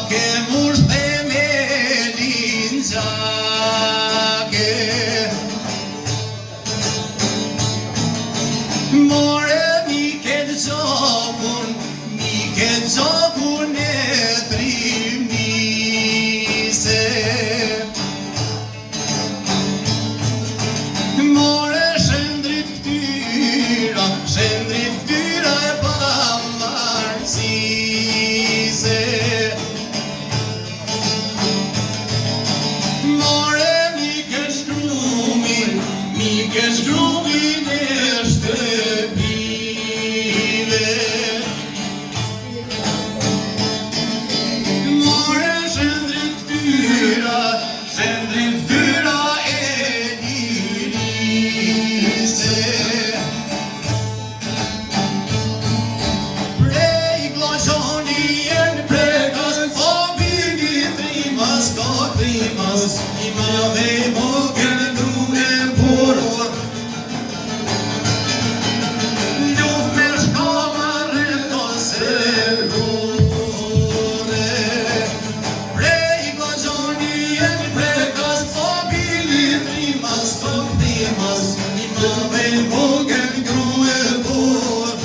ke mush themelin gjake. More miket gjokun e trimnise. More shëndrit ftyra e pamarësise. More miket shkrumin e shtëpive. More shëndrit ftyra e lirise. Prej glonjonien prekas po bini trimas ka trimas, I madhe I vogël grue burr. Luft me shkoma rreth ose rrure. Prej glonjonien prekas po bini trimas ka trimas, I madhe vogël grue burr.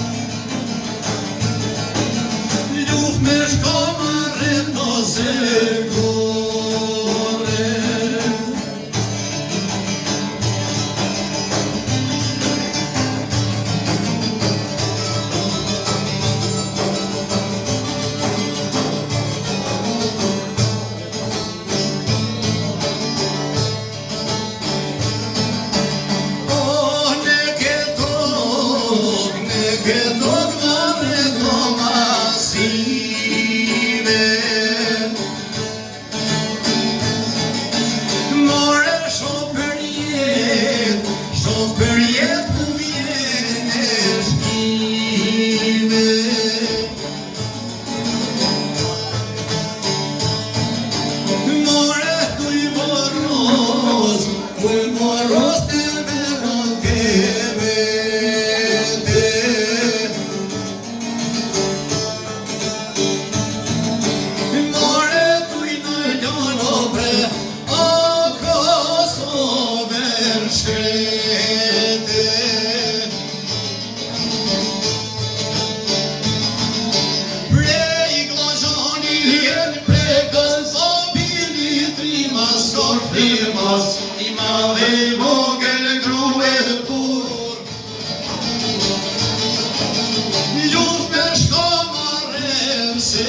Luft me shkoma rreth ose rrure. Këtok në rrego masive. More shopër jet ku vjen e shkive. More kuj moros të veron ke vete. More kuj në ljono bre o Kosovën shkrete. Prej glonjonien prekës po bini trimas ka trimas, I madhe vogël grue burr. Luft me shkoma rreth se